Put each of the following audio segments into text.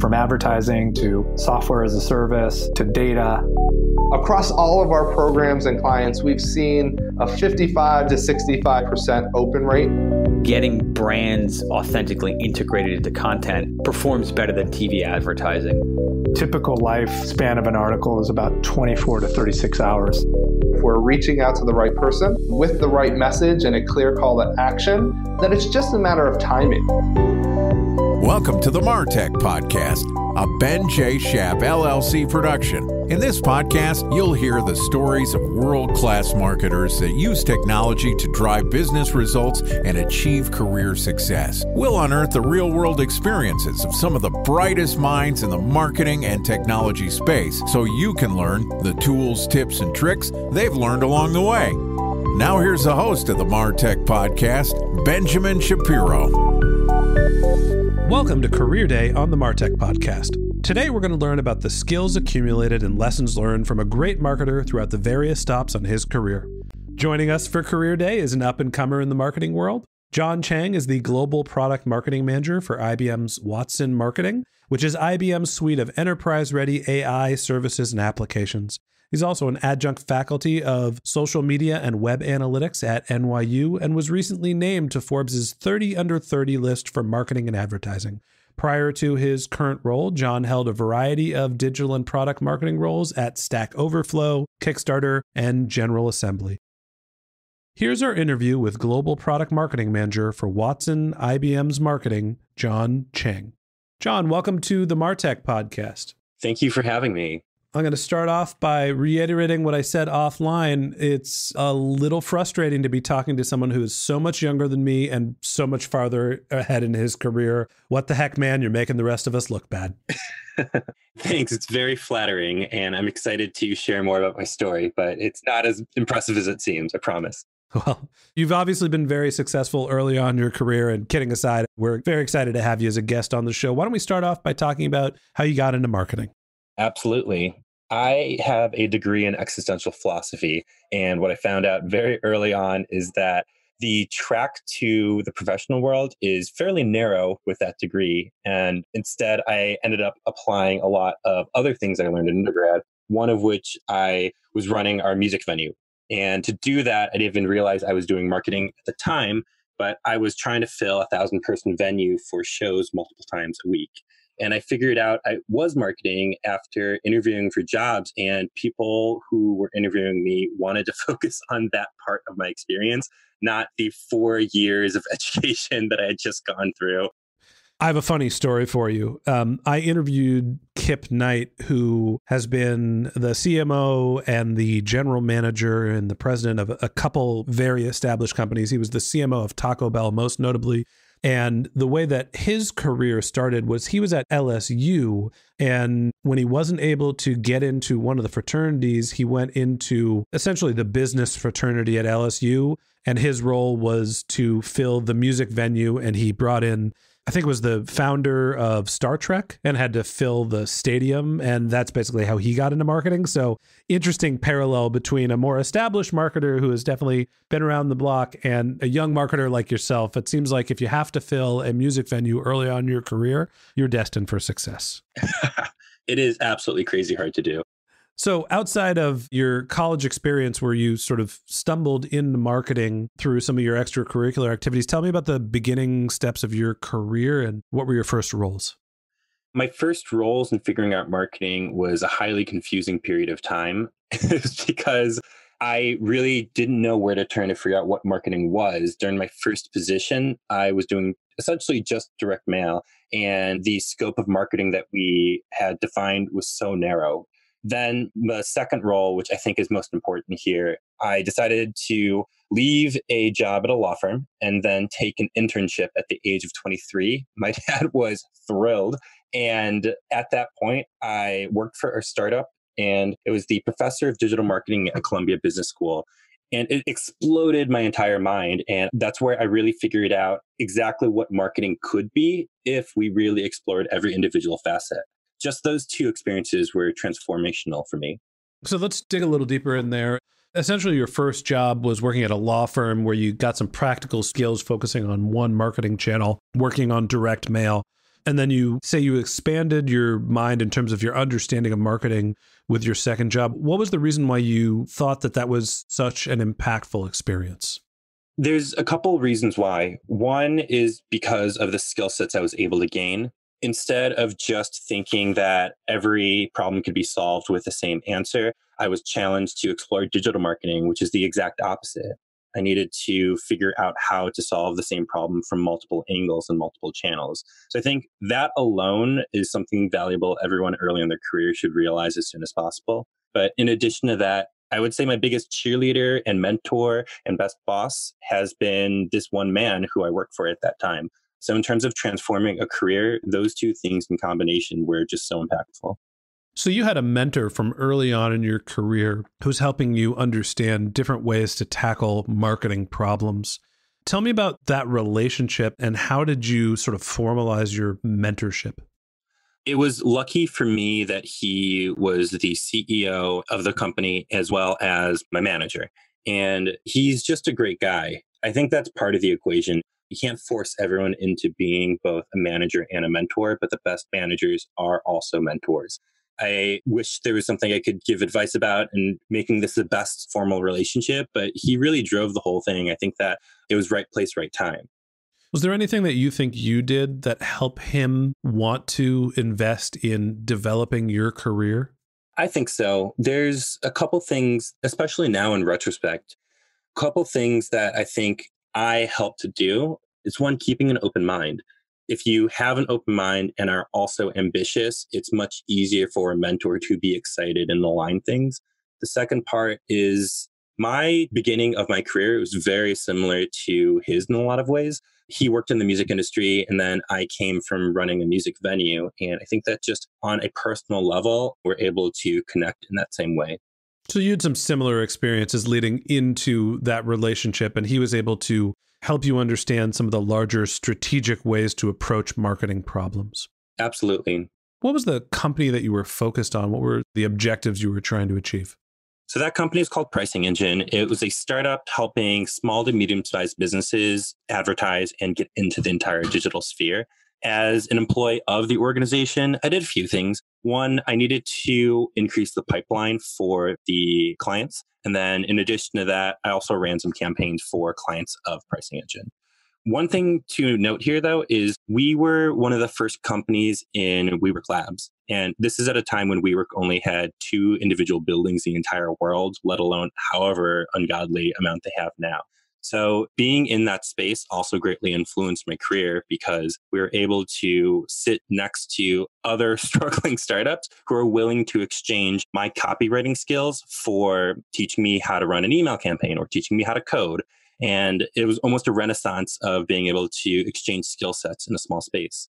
From advertising to software as a service to data. Across all of our programs and clients, we've seen a 55 to 65% open rate. Getting brands authentically integrated into content performs better than TV advertising. Typical lifespan of an article is about 24 to 36 hours. If we're reaching out to the right person with the right message and a clear call to action, then it's just a matter of timing. Welcome to the MarTech Podcast, a Ben J. Schaap LLC production. In this podcast, you'll hear the stories of world-class marketers that use technology to drive business results and achieve career success. We'll unearth the real-world experiences of some of the brightest minds in the marketing and technology space so you can learn the tools, tips, and tricks they've learned along the way. Now here's the host of the MarTech Podcast, Benjamin Shapiro. Welcome to Career Day on the MarTech Podcast. Today we're going to learn about the skills accumulated and lessons learned from a great marketer throughout the various stops on his career. Joining us for Career Day is an up-and-comer in the marketing world. Chang is the Global Product Marketing Manager for IBM's Watson Marketing, which is IBM's suite of enterprise-ready AI services and applications. He's also an adjunct faculty of social media and web analytics at NYU and was recently named to Forbes' 30 Under 30 list for marketing and advertising. Prior to his current role, John held a variety of digital and product marketing roles at Stack Overflow, Kickstarter, and General Assembly. Here's our interview with Global Product Marketing Manager for Watson IBM's Marketing, Chang. John, welcome to the MarTech Podcast. Thank you for having me. I'm going to start off by reiterating what I said offline. It's a little frustrating to be talking to someone who is so much younger than me and so much farther ahead in his career. What the heck, man? You're making the rest of us look bad. Thanks. It's very flattering, and I'm excited to share more about my story, but it's not as impressive as it seems, I promise. Well, you've obviously been very successful early on in your career, and kidding aside, we're very excited to have you as a guest on the show. Why don't we start off by talking about how you got into marketing? Absolutely. I have a degree in existential philosophy, and what I found out very early on is that the track to the professional world is fairly narrow with that degree, and instead I ended up applying a lot of other things I learned in undergrad, one of which I was running our music venue. And to do that, I didn't even realize I was doing marketing at the time, but I was trying to fill a 1,000-person venue for shows multiple times a week. And I figured out I was marketing after interviewing for jobs, and people who were interviewing me wanted to focus on that part of my experience, not the 4 years of education that I had just gone through. I have a funny story for you. I interviewed Kip Knight, who has been the CMO and the general manager and the president of a couple very established companies. He was the CMO of Taco Bell, most notably. And the way that his career started was he was at LSU, and when he wasn't able to get into one of the fraternities, he went into essentially the business fraternity at LSU, and his role was to fill the music venue, and he brought in, I think it was the founder of Star Trek, and had to fill the stadium, and that's basically how he got into marketing. So interesting parallel between a more established marketer who has definitely been around the block and a young marketer like yourself. It seems like if you have to fill a music venue early on in your career, you're destined for success. It is absolutely crazy hard to do. So outside of your college experience where you sort of stumbled into marketing through some of your extracurricular activities, tell me about the beginning steps of your career and what were your first roles? My first roles in figuring out marketing was a highly confusing period of time. It was because I really didn't know where to turn to figure out what marketing was. During my first position, I was doing essentially just direct mail, and the scope of marketing that we had defined was so narrow. Then the second role, which I think is most important here, I decided to leave a job at a law firm and then take an internship at the age of 23. My dad was thrilled. And at that point, I worked for a startup, and it was the professor of digital marketing at Columbia Business School. And it exploded my entire mind. And that's where I really figured out exactly what marketing could be if we really explored every individual facet. Just those two experiences were transformational for me. So let's dig a little deeper in there. essentially your first job was working at a law firm where you got some practical skills focusing on one marketing channel, working on direct mail. And then you say you expanded your mind in terms of your understanding of marketing with your second job. What was the reason why you thought that that was such an impactful experience? There's a couple reasons why. One is because of the skill sets I was able to gain. Instead of just thinking that every problem could be solved with the same answer, I was challenged to explore digital marketing, which is the exact opposite. I needed to figure out how to solve the same problem from multiple angles and multiple channels. So I think that alone is something valuable everyone early in their career should realize as soon as possible. But in addition to that, I would say my biggest cheerleader and mentor and best boss has been this one man who I worked for at that time. So in terms of transforming a career, those two things in combination were just so impactful. So you had a mentor from early on in your career who's helping you understand different ways to tackle marketing problems. Tell me about that relationship and how did you sort of formalize your mentorship? It was lucky for me that he was the CEO of the company as well as my manager. And he's just a great guy. I think that's part of the equation. You can't force everyone into being both a manager and a mentor, but the best managers are also mentors. I wish there was something I could give advice about and making this the best formal relationship, but he really drove the whole thing. I think that it was right place, right time. Was there anything that you think you did that helped him want to invest in developing your career? I think so. There's a couple things, especially now in retrospect, a couple things that I think I helped to do. Is one, keeping an open mind. If you have an open mind and are also ambitious, it's much easier for a mentor to be excited and align things. The second part is my beginning of my career was very similar to his in a lot of ways. He worked in the music industry, and then I came from running a music venue. And I think that just on a personal level, we're able to connect in that same way. So you had some similar experiences leading into that relationship, and he was able to help you understand some of the larger strategic ways to approach marketing problems. Absolutely. What was the company that you were focused on? What were the objectives you were trying to achieve? So that company is called Pricing Engine. It was a startup helping small to medium-sized businesses advertise and get into the entire digital sphere. As an employee of the organization, I did a few things. One, I needed to increase the pipeline for the clients. And then in addition to that, I also ran some campaigns for clients of Pricing Engine. One thing to note here, though, is we were one of the first companies in WeWork Labs. And this is at a time when WeWork only had 2 individual buildings in the entire world, let alone however ungodly amount they have now. So being in that space also greatly influenced my career because we were able to sit next to other struggling startups who are willing to exchange my copywriting skills for teaching me how to run an email campaign or teaching me how to code. And it was almost a renaissance of being able to exchange skill sets in a small space.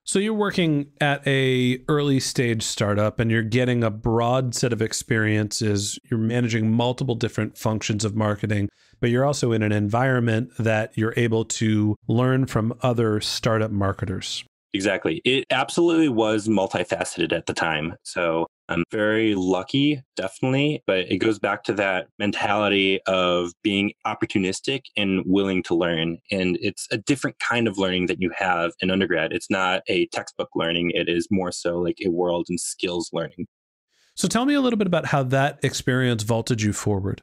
So you're working at a early stage startup and you're getting a broad set of experiences. You're managing multiple different functions of marketing, but you're also in an environment that you're able to learn from other startup marketers. Exactly. It absolutely was multifaceted at the time. So I'm very lucky, definitely, but it goes back to that mentality of being opportunistic and willing to learn. And it's a different kind of learning that you have in undergrad. It's not a textbook learning. It is more so like a world and skills learning. So tell me a little bit about how that experience vaulted you forward.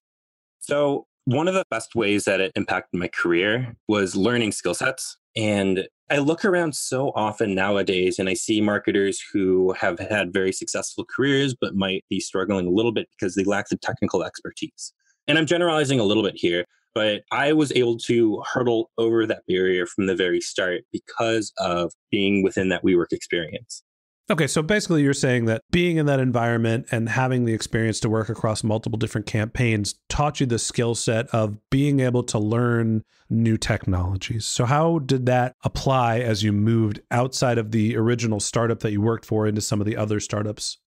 So one of the best ways that it impacted my career was learning skill sets. And I look around so often nowadays and I see marketers who have had very successful careers, but might be struggling a little bit because they lack the technical expertise. And I'm generalizing a little bit here, but I was able to hurdle over that barrier from the very start because of being within that WeWork experience. Okay, so basically you're saying that being in that environment and having the experience to work across multiple different campaigns taught you the skill set of being able to learn new technologies. So how did that apply as you moved outside of the original startup that you worked for into some of the other startups?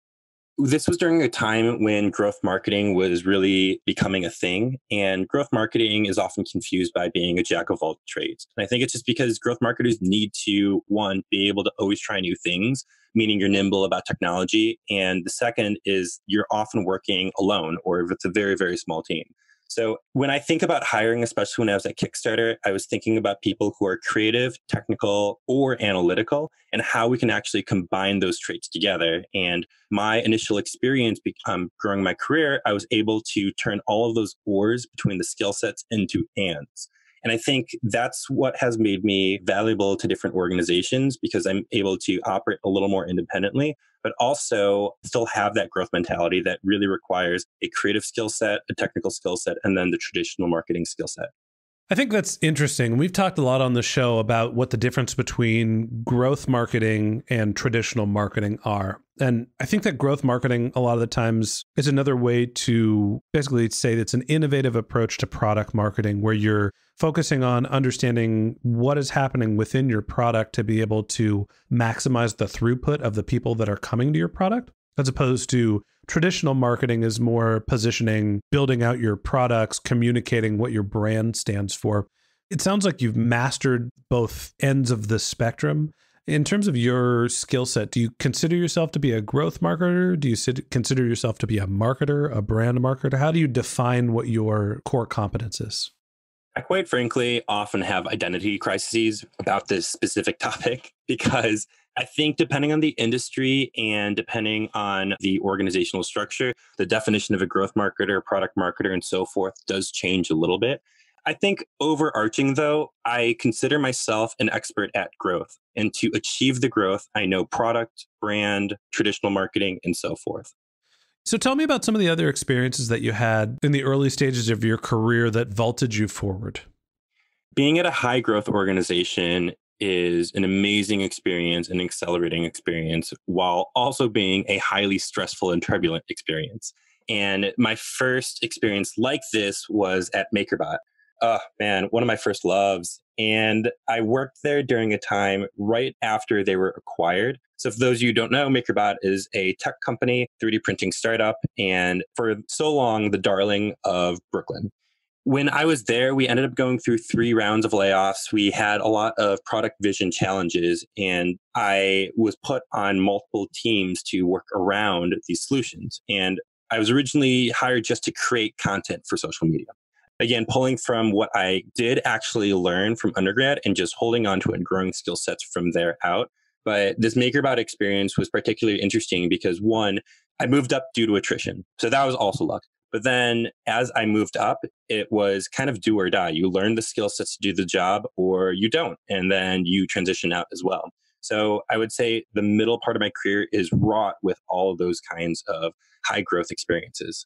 This was during a time when growth marketing was really becoming a thing. And growth marketing is often confused by being a jack of all trades. And I think it's just because growth marketers need to, one, be able to always try new things, meaning you're nimble about technology. And the second is you're often working alone or with a very, very small team. So when I think about hiring, especially when I was at Kickstarter, I was thinking about people who are creative, technical, or analytical, and how we can actually combine those traits together. And my initial experience growing my career, I was able to turn all of those ors between the skill sets into ands. And I think that's what has made me valuable to different organizations because I'm able to operate a little more independently, but also still have that growth mentality that really requires a creative skill set, a technical skill set, and then the traditional marketing skill set. I think that's interesting. We've talked a lot on the show about what the difference between growth marketing and traditional marketing are. And I think that growth marketing, a lot of the times, is another way to basically say it's an innovative approach to product marketing where you're focusing on understanding what is happening within your product to be able to maximize the throughput of the people that are coming to your product, as opposed to traditional marketing is more positioning, building out your products, communicating what your brand stands for. It sounds like you've mastered both ends of the spectrum. In terms of your skill set, do you consider yourself to be a growth marketer? Do you consider yourself to be a marketer, a brand marketer? How do you define what your core competence is? I quite frankly often have identity crises about this specific topic because I think depending on the industry and depending on the organizational structure, the definition of a growth marketer, product marketer, and so forth does change a little bit. I think overarching though, I consider myself an expert at growth. And to achieve the growth, I know product, brand, traditional marketing, and so forth. So tell me about some of the other experiences that you had in the early stages of your career that vaulted you forward. Being at a high growth organization is an amazing experience, an accelerating experience, while also being a highly stressful and turbulent experience. And my first experience like this was at MakerBot. Oh man, one of my first loves. And I worked there during a time right after they were acquired. So for those of you who don't know, MakerBot is a tech company, 3D printing startup, and for so long, the darling of Brooklyn. When I was there, we ended up going through 3 rounds of layoffs. We had a lot of product vision challenges, and I was put on multiple teams to work around these solutions. And I was originally hired just to create content for social media. Again, pulling from what I did actually learn from undergrad and just holding on to it and growing skill sets from there out. But this MakerBot experience was particularly interesting because one, I moved up due to attrition. So that was also luck. But then as I moved up, it was kind of do or die. You learn the skill sets to do the job or you don't. And then you transition out as well. So I would say the middle part of my career is wrought with all of those kinds of high growth experiences.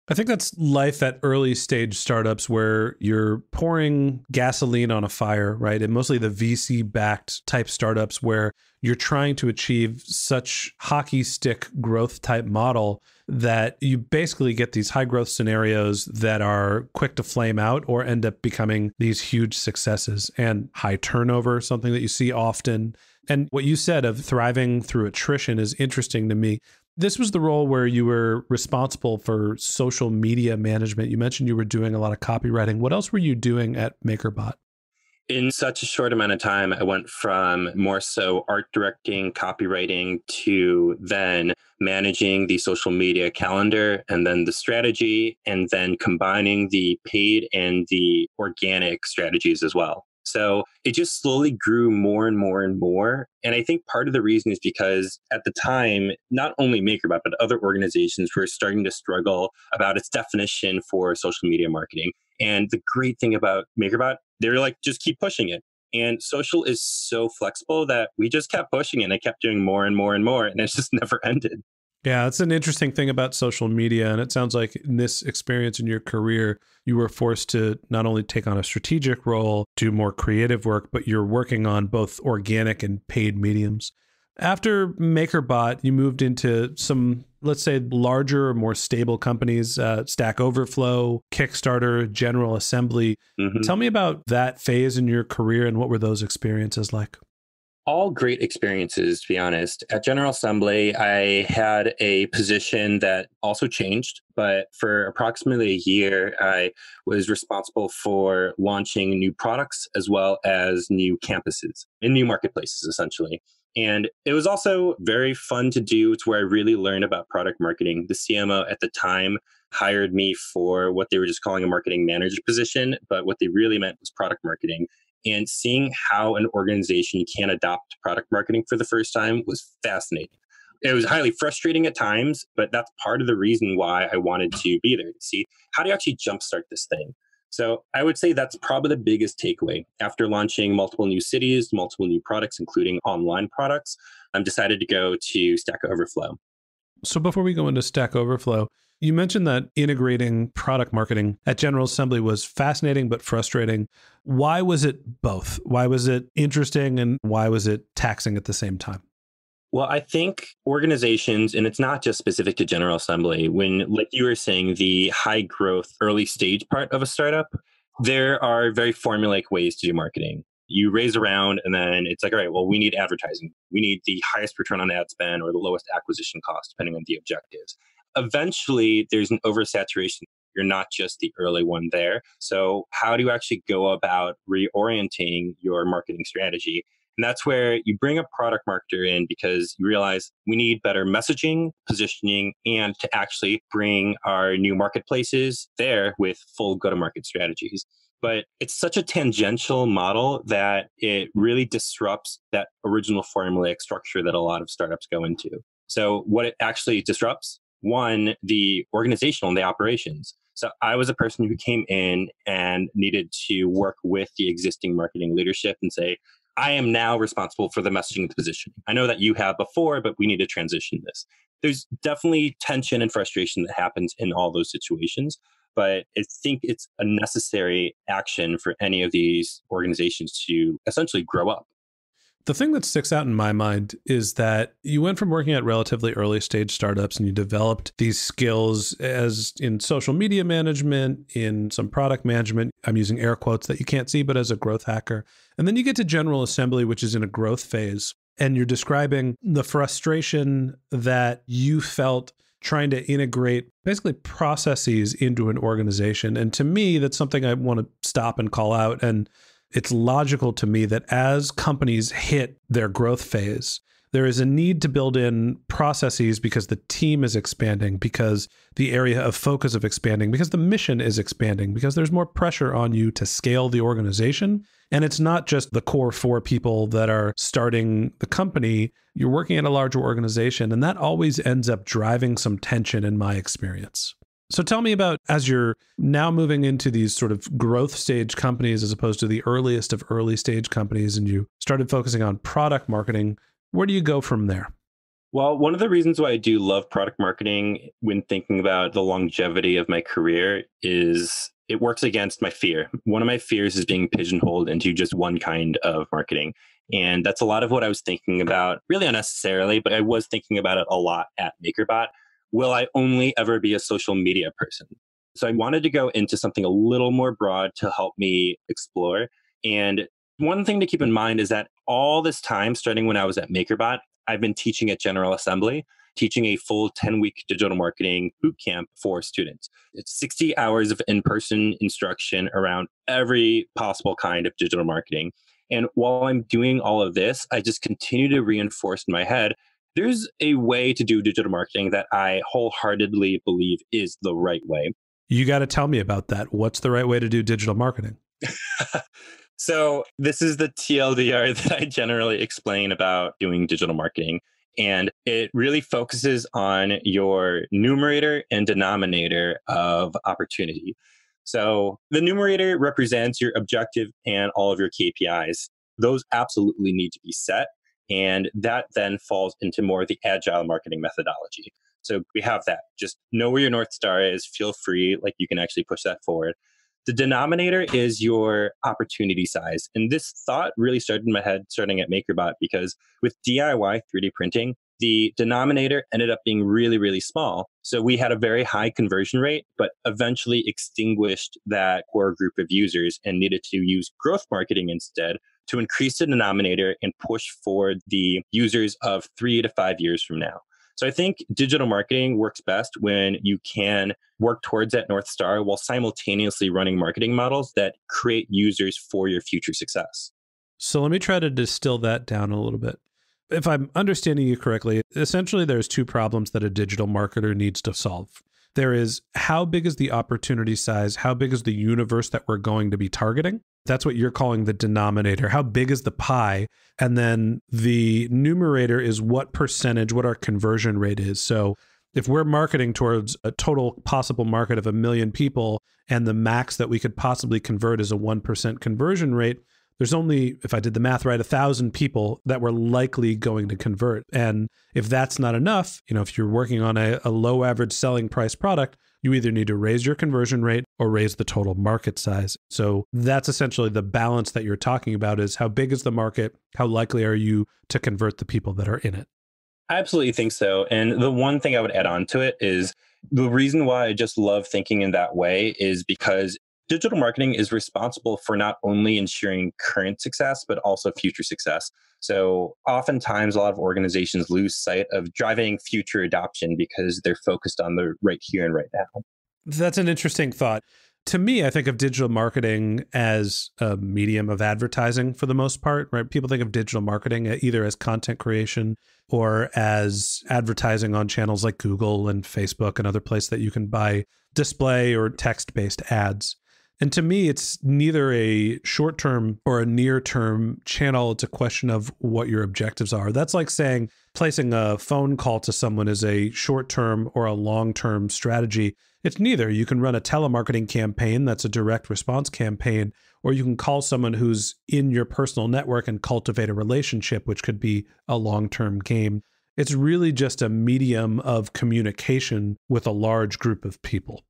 I think that's life at early stage startups where you're pouring gasoline on a fire, right? And mostly the VC backed type startups where you're trying to achieve such hockey stick growth type model that you basically get these high growth scenarios that are quick to flame out or end up becoming these huge successes. And high turnover, something that you see often. And what you said of thriving through attrition is interesting to me. This was the role where you were responsible for social media management. You mentioned you were doing a lot of copywriting. What else were you doing at MakerBot? In such a short amount of time, I went from more so art directing, copywriting, to then managing the social media calendar and then the strategy, and then combining the paid and the organic strategies as well. So it just slowly grew more and more and more. And I think part of the reason is because at the time, not only MakerBot, but other organizations were starting to struggle about its definition for social media marketing. And the great thing about MakerBot, they were like, just keep pushing it. And social is so flexible that we just kept pushing it and I kept doing more and more and more. And it's just never ended. Yeah, it's an interesting thing about social media. And it sounds like in this experience in your career, you were forced to not only take on a strategic role, do more creative work, but you're working on both organic and paid mediums. After MakerBot, you moved into some, let's say, larger, more stable companies, Stack Overflow, Kickstarter, General Assembly. Mm-hmm. Tell me about that phase in your career and what were those experiences like? All great experiences, to be honest. At General Assembly, I had a position that also changed, but for approximately a year, I was responsible for launching new products as well as new campuses in new marketplaces, essentially. And it was also very fun to do. It's where I really learned about product marketing. The CMO at the time hired me for what they were just calling a marketing manager position, but what they really meant was product marketing. And seeing how an organization can adopt product marketing for the first time was fascinating. It was highly frustrating at times, but that's part of the reason why I wanted to be there to see how do you actually jumpstart this thing. So I would say that's probably the biggest takeaway. After launching multiple new cities, multiple new products, including online products, I'm decided to go to Stack Overflow. So before we go into Stack Overflow, you mentioned that integrating product marketing at General Assembly was fascinating but frustrating. Why was it both? Why was it interesting and why was it taxing at the same time? Well, I think organizations, and it's not just specific to General Assembly, when, like you were saying, the high growth early stage part of a startup, there are very formulaic ways to do marketing. You raise a round and then it's like, all right, well, we need advertising. We need the highest return on ad spend or the lowest acquisition cost, depending on the objectives. Eventually, there's an oversaturation. You're not just the early one there. So how do you actually go about reorienting your marketing strategy? And that's where you bring a product marketer in because you realize we need better messaging, positioning, and to actually bring our new marketplaces there with full go-to-market strategies. But it's such a tangential model that it really disrupts that original formulaic structure that a lot of startups go into. So what it actually disrupts, one, the organizational and the operations. So I was a person who came in and needed to work with the existing marketing leadership and say, I am now responsible for the messaging and the positioning. I know that you have before, but we need to transition this. There's definitely tension and frustration that happens in all those situations, but I think it's a necessary action for any of these organizations to essentially grow up. The thing that sticks out in my mind is that you went from working at relatively early stage startups and you developed these skills as in social media management, in some product management. I'm using air quotes that you can't see, but as a growth hacker. And then you get to General Assembly, which is in a growth phase. And you're describing the frustration that you felt trying to integrate basically processes into an organization. And to me, that's something I want to stop and call out. And it's logical to me that as companies hit their growth phase, there is a need to build in processes because the team is expanding, because the area of focus of expanding, because the mission is expanding, because there's more pressure on you to scale the organization. And it's not just the core 4 people that are starting the company. You're working at a larger organization, and that always ends up driving some tension in my experience. So tell me about, as you're now moving into these sort of growth stage companies as opposed to the earliest of early stage companies, and you started focusing on product marketing, where do you go from there? Well, one of the reasons why I do love product marketing when thinking about the longevity of my career is it works against my fear. One of my fears is being pigeonholed into just one kind of marketing. And that's a lot of what I was thinking about, really unnecessarily, but I was thinking about it a lot at MakerBot. Will I only ever be a social media person? So I wanted to go into something a little more broad to help me explore. And one thing to keep in mind is that all this time, starting when I was at MakerBot, I've been teaching at General Assembly, teaching a full 10-week digital marketing bootcamp for students. It's 60 hours of in-person instruction around every possible kind of digital marketing. And while I'm doing all of this, I just continue to reinforce in my head, there's a way to do digital marketing that I wholeheartedly believe is the right way. You got to tell me about that. What's the right way to do digital marketing? So this is the TLDR that I generally explain about doing digital marketing. And it really focuses on your numerator and denominator of opportunity. So the numerator represents your objective and all of your KPIs. Those absolutely need to be set. And that then falls into more of the agile marketing methodology. So we have that. Just know where your North Star is. Feel free, like you can actually push that forward. The denominator is your opportunity size. And this thought really started in my head starting at MakerBot because with DIY 3D printing, the denominator ended up being really, really small. So we had a very high conversion rate, but eventually extinguished that core group of users and needed to use growth marketing instead to increase the denominator and push forward the users of 3 to 5 years from now. So I think digital marketing works best when you can work towards that North Star while simultaneously running marketing models that create users for your future success. So let me try to distill that down a little bit. If I'm understanding you correctly, essentially there's two problems that a digital marketer needs to solve. There is how big is the opportunity size? How big is the universe that we're going to be targeting? That's what you're calling the denominator. How big is the pie? And then the numerator is what percentage, what our conversion rate is. So if we're marketing towards a total possible market of 1 million people and the max that we could possibly convert is a 1% conversion rate, there's only, if I did the math right, 1,000 people that we're likely going to convert. And if that's not enough, if you're working on a low average selling price product, you either need to raise your conversion rate or raise the total market size. So that's essentially the balance that you're talking about, is how big is the market? How likely are you to convert the people that are in it? I absolutely think so. And the one thing I would add on to it is the reason why I just love thinking in that way is because digital marketing is responsible for not only ensuring current success, but also future success. So oftentimes a lot of organizations lose sight of driving future adoption because they're focused on the right here and right now. That's an interesting thought. To me, I think of digital marketing as a medium of advertising for the most part, right? People think of digital marketing either as content creation or as advertising on channels like Google and Facebook and other places that you can buy display or text-based ads. And to me, it's neither a short-term or a near-term channel. It's a question of what your objectives are. That's like saying placing a phone call to someone is a short-term or a long-term strategy. It's neither. You can run a telemarketing campaign that's a direct response campaign, or you can call someone who's in your personal network and cultivate a relationship, which could be a long-term game. It's really just a medium of communication with a large group of people.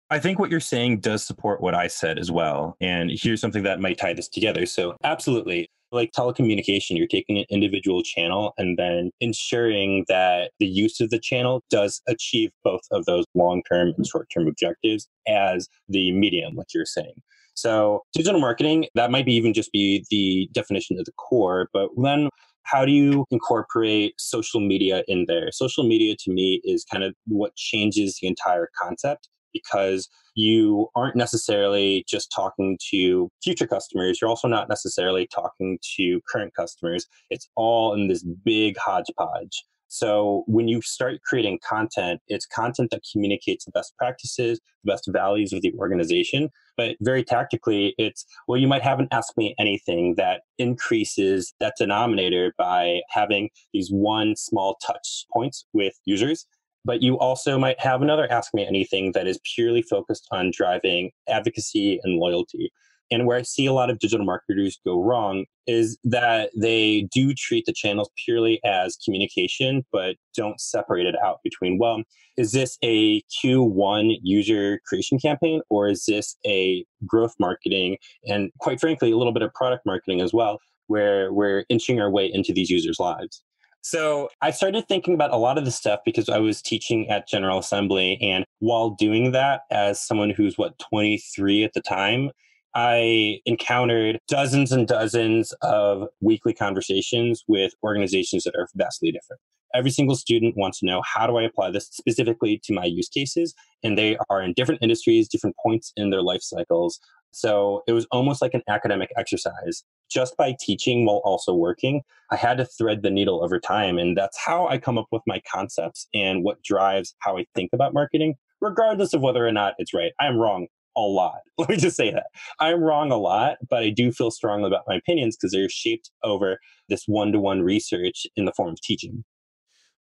I think what you're saying does support what I said as well. And here's something that might tie this together. So absolutely, like telecommunication, you're taking an individual channel and then ensuring that the use of the channel does achieve both of those long-term and short-term objectives as the medium, like you're saying. So digital marketing, that might be even just be the definition of the core, but then how do you incorporate social media in there? Social media to me is kind of what changes the entire concept, because you aren't necessarily just talking to future customers. You're also not necessarily talking to current customers. It's all in this big hodgepodge. So when you start creating content, it's content that communicates the best practices, the best values of the organization. But very tactically, it's, well, you might have an Ask Me Anything that increases that denominator by having these one small touch points with users. But you also might have another Ask Me Anything that is purely focused on driving advocacy and loyalty. And where I see a lot of digital marketers go wrong is that they do treat the channels purely as communication, but don't separate it out between, well, is this a Q1 user creation campaign, or is this a growth marketing and, quite frankly, a little bit of product marketing as well, where we're inching our way into these users' lives? So I started thinking about a lot of this stuff because I was teaching at General Assembly. And while doing that, as someone who's 23 at the time, I encountered dozens and dozens of weekly conversations with organizations that are vastly different. Every single student wants to know, how do I apply this specifically to my use cases? And they are in different industries, different points in their life cycles. So it was almost like an academic exercise. Just by teaching while also working, I had to thread the needle over time. And that's how I come up with my concepts and what drives how I think about marketing, regardless of whether or not it's right. I am wrong a lot. Let me just say that. I'm wrong a lot, but I do feel strongly about my opinions because they're shaped over this one-to-one research in the form of teaching.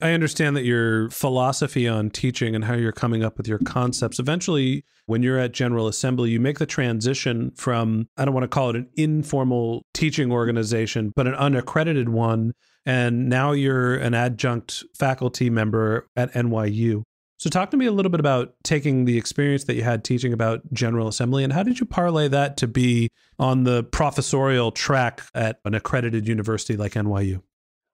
I understand that your philosophy on teaching and how you're coming up with your concepts, eventually, when you're at General Assembly, you make the transition from, I don't want to call it an informal teaching organization, but an unaccredited one. And now you're an adjunct faculty member at NYU. So talk to me a little bit about taking the experience that you had teaching about General Assembly, and how did you parlay that to be on the professorial track at an accredited university like NYU?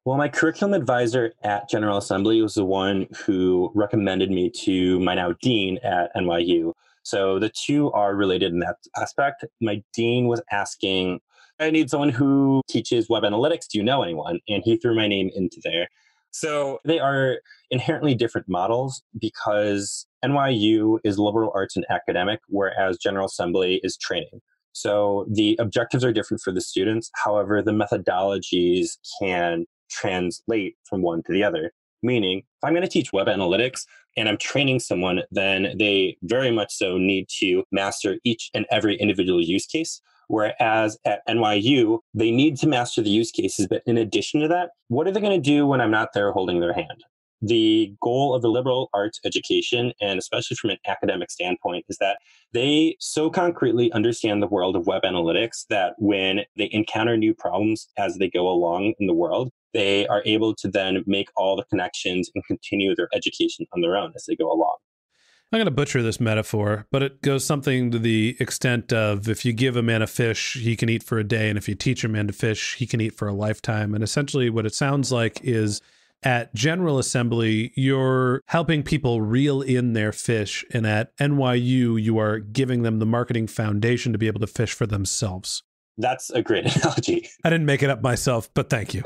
Well, my curriculum advisor at General Assembly was the one who recommended me to my now dean at NYU. So the two are related in that aspect. My dean was asking, I need someone who teaches web analytics. Do you know anyone? And he threw my name into there. So they are inherently different models because NYU is liberal arts and academic, whereas General Assembly is training. So the objectives are different for the students. However, the methodologies can translate from one to the other. Meaning, if I'm going to teach web analytics and I'm training someone, then they very much so need to master each and every individual use case. Whereas at NYU, they need to master the use cases. But in addition to that, what are they going to do when I'm not there holding their hand? The goal of the liberal arts education, and especially from an academic standpoint, is that they so concretely understand the world of web analytics that when they encounter new problems as they go along in the world, they are able to then make all the connections and continue their education on their own as they go along. I'm going to butcher this metaphor, but it goes something to the extent of if you give a man a fish, he can eat for a day. And if you teach a man to fish, he can eat for a lifetime. And essentially what it sounds like is at General Assembly, you're helping people reel in their fish. And at NYU, you are giving them the marketing foundation to be able to fish for themselves. That's a great analogy. I didn't make it up myself, but thank you.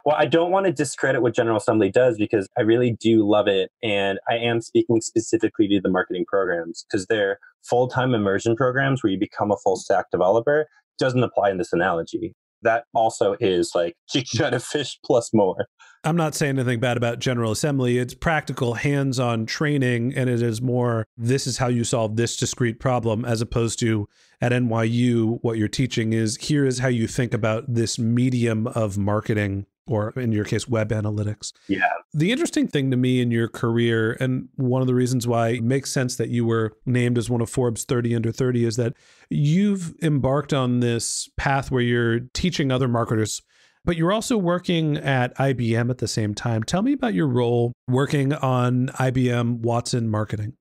Well, I don't want to discredit what General Assembly does because I really do love it. And I am speaking specifically to the marketing programs because they're full-time immersion programs where you become a full stack developer. Doesn't apply in this analogy. That also is like teaching how to fish plus more. I'm not saying anything bad about General Assembly. It's practical, hands-on training, and it is more, this is how you solve this discrete problem, as opposed to at NYU, what you're teaching is, here is how you think about this medium of marketing, or in your case, web analytics. Yeah. The interesting thing to me in your career, and one of the reasons why it makes sense that you were named as one of Forbes 30 under 30, is that you've embarked on this path where you're teaching other marketers, but you're also working at IBM at the same time. Tell me about your role working on IBM Watson marketing.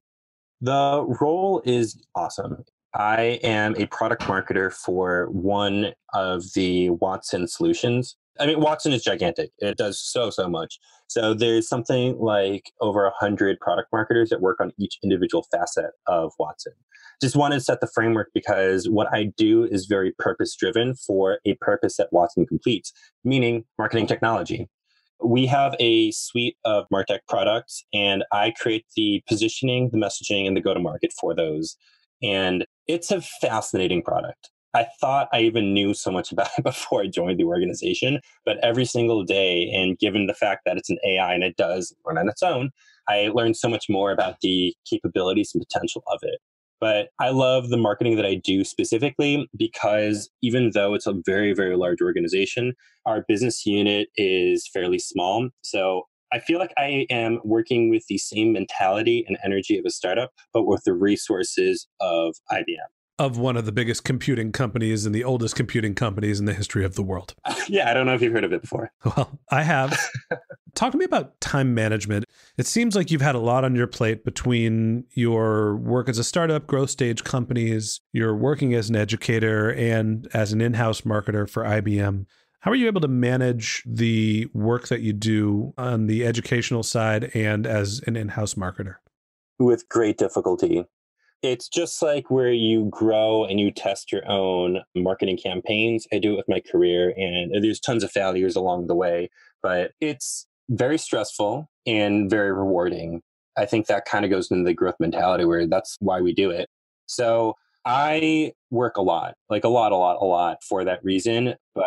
The role is awesome. I am a product marketer for one of the Watson solutions. I mean, Watson is gigantic. It does so much. So there's something like over 100 product marketers that work on each individual facet of Watson. Just wanted to set the framework because what I do is very purpose-driven for a purpose that Watson completes, meaning marketing technology. We have a suite of MarTech products, and I create the positioning, the messaging, and the go-to-market for those. And it's a fascinating product. I thought I even knew so much about it before I joined the organization, but every single day, and given the fact that it's an AI and it does learn on its own, I learned so much more about the capabilities and potential of it. But I love the marketing that I do specifically because even though it's a very, very large organization, our business unit is fairly small. So I feel like I am working with the same mentality and energy of a startup, but with the resources of IBM. Of one of the biggest computing companies and the oldest computing companies in the history of the world. Yeah, I don't know if you've heard of it before. Well, I have. Talk to me about time management. It seems like you've had a lot on your plate between your work as a startup, growth stage companies, you're working as an educator and as an in-house marketer for IBM. How are you able to manage the work that you do on the educational side and as an in-house marketer? With great difficulty. It's just like where you grow and you test your own marketing campaigns. I do it with my career, and there's tons of failures along the way, but it's very stressful and very rewarding. I think that kind of goes into the growth mentality where that's why we do it. So I work a lot, like a lot for that reason. But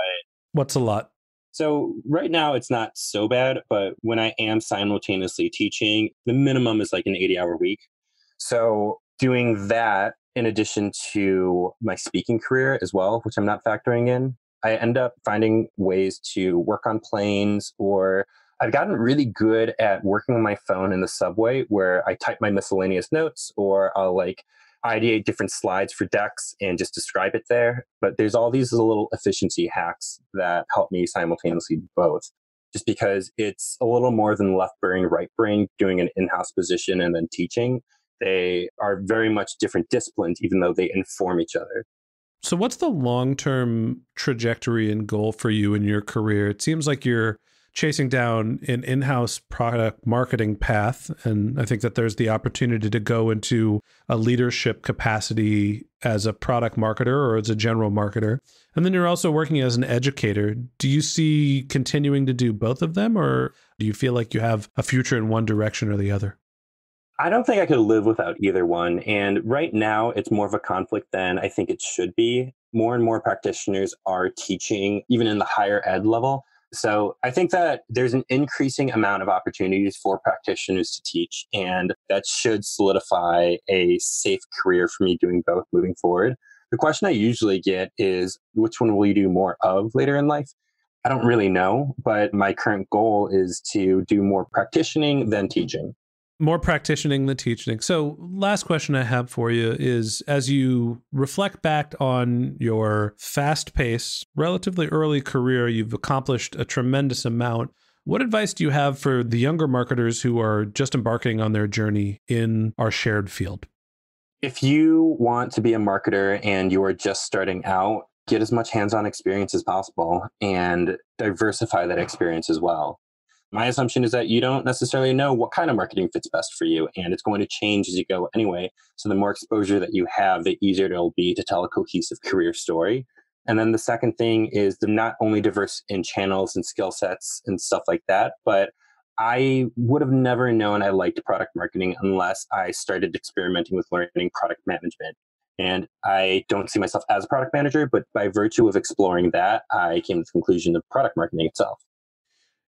what's a lot? So right now it's not so bad, but when I am simultaneously teaching, the minimum is like an 80-hour week. So doing that in addition to my speaking career as well, which I'm not factoring in, I end up finding ways to work on planes, or I've gotten really good at working on my phone in the subway where I type my miscellaneous notes, or I'll like ideate different slides for decks and just describe it there. But there's all these little efficiency hacks that help me simultaneously do both. Just because it's a little more than left brain, right brain, doing an in-house position and then teaching. They are very much different disciplines, even though they inform each other. So what's the long-term trajectory and goal for you in your career? It seems like you're chasing down an in-house product marketing path. And I think that there's the opportunity to go into a leadership capacity as a product marketer or as a general marketer. And then you're also working as an educator. Do you see continuing to do both of them, or do you feel like you have a future in one direction or the other? I don't think I could live without either one. And right now, it's more of a conflict than I think it should be. More and more practitioners are teaching, even in the higher ed level. So I think that there's an increasing amount of opportunities for practitioners to teach, and that should solidify a safe career for me doing both moving forward. The question I usually get is, which one will you do more of later in life? I don't really know, but my current goal is to do more practitioning than teaching. More practitioning than teaching. So last question I have for you is, as you reflect back on your fast-paced, relatively early career, you've accomplished a tremendous amount. What advice do you have for the younger marketers who are just embarking on their journey in our shared field? If you want to be a marketer and you are just starting out, get as much hands-on experience as possible and diversify that experience as well. My assumption is that you don't necessarily know what kind of marketing fits best for you, and it's going to change as you go anyway. So the more exposure that you have, the easier it'll be to tell a cohesive career story. And then the second thing is they're not only diverse in channels and skill sets and stuff like that, but I would have never known I liked product marketing unless I started experimenting with learning product management. And I don't see myself as a product manager, but by virtue of exploring that, I came to the conclusion of product marketing itself.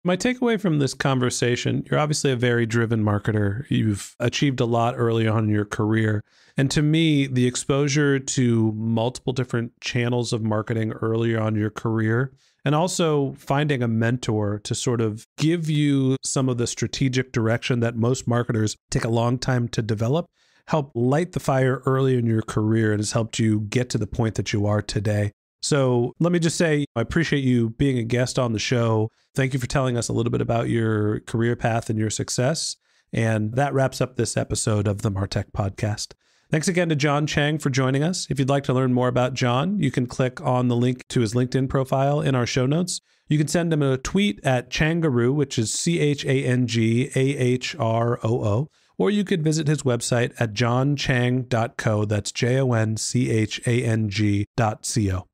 My takeaway from this conversation, you're obviously a very driven marketer. You've achieved a lot early on in your career. And to me, the exposure to multiple different channels of marketing earlier on in your career, and also finding a mentor to sort of give you some of the strategic direction that most marketers take a long time to develop, help light the fire early in your career and has helped you get to the point that you are today. So let me just say, I appreciate you being a guest on the show. Thank you for telling us a little bit about your career path and your success. And that wraps up this episode of the Martech Podcast. Thanks again to John Chang for joining us. If you'd like to learn more about John, you can click on the link to his LinkedIn profile in our show notes. You can send him a tweet at Changaroo, which is CHANGAHROO, or you could visit his website at johnchang.co. That's JONCHANG.co.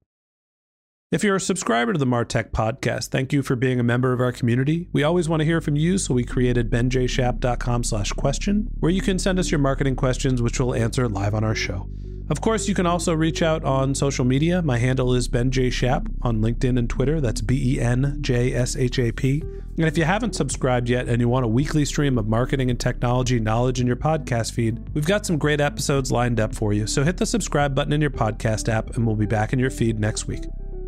If you're a subscriber to the Martech Podcast, thank you for being a member of our community. We always want to hear from you, so we created benjshap.com/question, where you can send us your marketing questions, which we'll answer live on our show. Of course, you can also reach out on social media. My handle is benjshap on LinkedIn and Twitter. That's BENJSHAP. And if you haven't subscribed yet and you want a weekly stream of marketing and technology knowledge in your podcast feed, we've got some great episodes lined up for you. So hit the subscribe button in your podcast app, and we'll be back in your feed next week.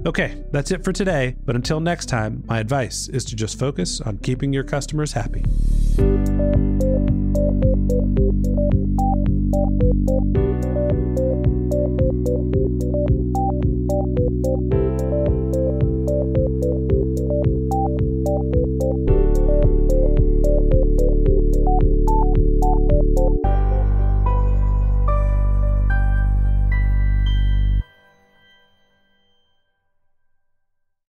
Okay, that's it for today. But until next time, my advice is to just focus on keeping your customers happy.